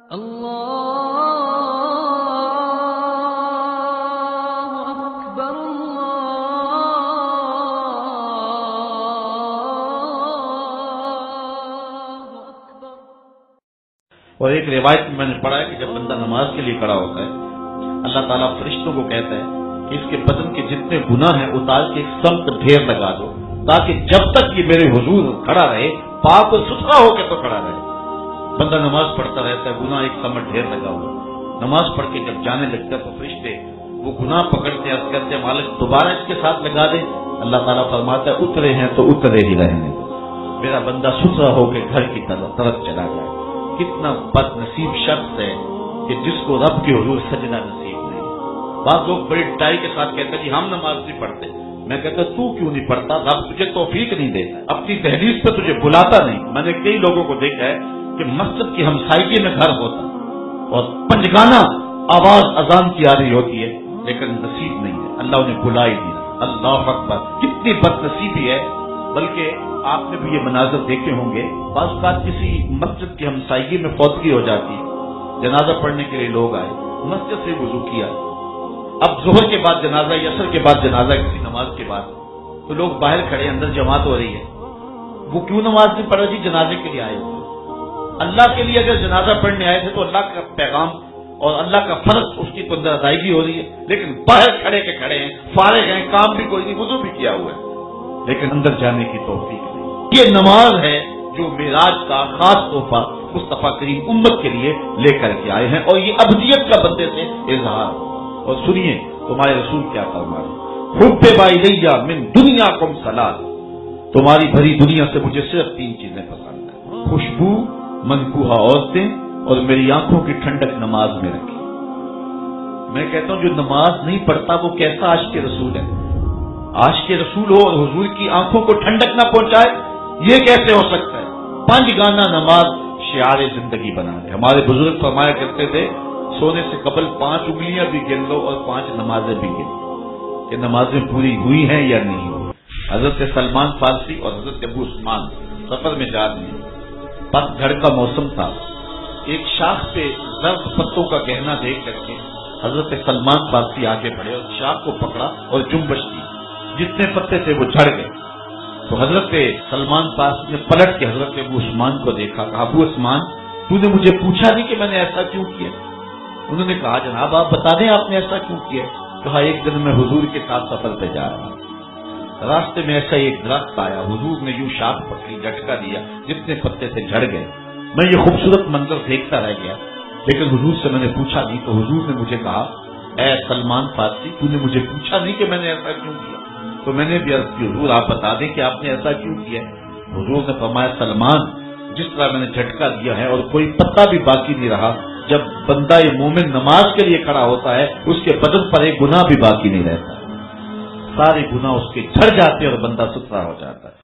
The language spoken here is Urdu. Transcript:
اور ایک روایت میں نے پڑھا ہے کہ جب بندہ نماز کے لیے کھڑا ہوتا ہے اللہ تعالیٰ فرشتوں کو کہتا ہے کہ اس کے بدن کے جتنے گناہ ہیں اتار کے ایک سمت ڈھیر لگا دو، تاکہ جب تک یہ میرے حضور کھڑا رہے پاک اور ستھرا ہو کے تو کھڑا رہے۔ بندہ نماز پڑھتا رہتا ہے، گناہ ایک سمت ڈھیر لگا ہوا، نماز پڑھ کے جب جانے لگتا ہے تو فرشتے وہ گناہ پکڑتے عرض کرتے ہیں مالک دوبارہ اس کے ساتھ لگا دے۔ اللہ تعالیٰ فرماتا ہے اترے ہیں تو اترے ہی رہنے دو، میرا بندہ ستھرا ہو کے گھر کی طرف چلا جائے۔ کتنا بد نصیب شخص ہے کہ جس کو رب کے حضور سجدہ نصیب نہیں۔ بعض لوگ بڑی ڈٹائی کے ساتھ کہتے ہیں جی ہم نماز نہیں پڑھتے، میں کہتا تو کیوں نہیں پڑھتا؟ رب تجھے توفیق نہیں دیتا، اپنی دہلیز پہ تجھے بلاتا نہیں۔ میں نے کئی لوگوں کو دیکھا ہے کہ مسجد کی ہمسائیگی میں گھر ہوتا اور پنجگانہ آواز اذان کی آ رہی ہوتی ہے لیکن نصیب نہیں ہے، اللہ انہیں بلا ہی نہیں۔ اللہ اکبر، کتنی بد نصیبی ہے۔ بلکہ آپ نے بھی یہ مناظر دیکھے ہوں گے، بعض بات کسی مسجد کی ہمسائیگی میں فوتگی ہو جاتی ہے، جنازہ پڑھنے کے لیے لوگ آئے، مسجد سے وضو کیا، اب ظہر کے بعد جنازہ یا عصر کے بعد جنازہ کسی نماز کے بعد، تو لوگ باہر کھڑے، اندر جماعت ہو رہی ہے، وہ کیوں نماز نہیں پڑھ رہے؟ جی جنازے کے لیے آئے ہوئے۔ اللہ کے لیے اگر جنازہ پڑھنے آئے تھے تو اللہ کا پیغام اور اللہ کا فرض اس کی اندر ادائیگی ہو رہی ہے، لیکن باہر کھڑے کے کھڑے ہیں، فارغ ہیں، کام بھی کوئی نہیں، وضو بھی کیا ہوا ہے لیکن اندر جانے کی توفیق نہیں۔ یہ نماز ہے جو معراج کا خاص تحفہ مصطفیٰ کریم امت کے لیے لے کر کے آئے ہیں، اور یہ ابدیت کا بندے سے اظہار۔ اور سنیے تمہارے رسول کیا فرما رہے، حب الیہ من دنیاکم ثلاث، تمہاری بھری دنیا سے مجھے صرف 3 چیزیں پسند ہیں، خوشبو، منکوحہ عورتیں اور میری آنکھوں کی ٹھنڈک نماز میں رکھی۔ میں کہتا ہوں جو نماز نہیں پڑھتا وہ کیسا عاشق رسول ہے؟ عاشق رسول ہو اور حضور کی آنکھوں کو ٹھنڈک نہ پہنچائے، یہ کیسے ہو سکتا ہے؟ 5 گانا نماز شعار زندگی بنا دے۔ ہمارے بزرگ فرمایا کرتے تھے سونے سے قبل 5 انگلیاں بھی گن لو اور 5 نمازیں بھی گن لو کہ نمازیں پوری ہوئی ہیں یا نہیں ہوئی۔ حضرت سلمان فارسی اور حضرت ابو عثمان سفر میں جا رہے ہیں، پت جھڑ کا موسم تھا، ایک شاخ پہ زرد پتوں کا گہنا دیکھ کر کے حضرت سلمان فارسی آگے بڑھے اور شاخ کو پکڑا اور جنبش دی، جتنے پتے تھے وہ جھڑ گئے۔ تو حضرت سلمان فارسی نے پلٹ کے حضرت ابو عثمان کو دیکھا، کہا ابو عثمان تو نے مجھے پوچھا نہیں کہ میں نے ایسا کیوں کیا؟ انہوں نے کہا جناب آپ بتا دیں آپ نے ایسا کیوں کیا؟ کہا ایک دن میں حضور کے ساتھ سفر پہ جا رہا ہوں، راستے میں ایسا ایک درخت آیا، حضور نے یوں شاخ پکڑی، جھٹکا دیا، جتنے پتے سے جھڑ گئے۔ میں یہ خوبصورت منظر دیکھتا رہ گیا، لیکن حضور سے میں نے پوچھا نہیں، تو حضور نے مجھے کہا اے سلمان فارسی تو نے مجھے پوچھا نہیں کہ میں نے ایسا کیوں کیا؟ تو میں نے بھی عرض کی حضور آپ بتا دیں کہ آپ نے ایسا کیوں کیا؟ حضور نے فرمایا سلمان جس طرح میں نے جھٹکا دیا ہے اور کوئی پتا بھی باقی نہیں رہا، جب بندہ یہ مومن نماز کے لیے کھڑا ہوتا ہے اس کے بدن پر ایک گناہ بھی باقی نہیں رہتا، سارے گناہ اس کے جھڑ جاتے اور بندہ ستھرا ہو جاتا ہے۔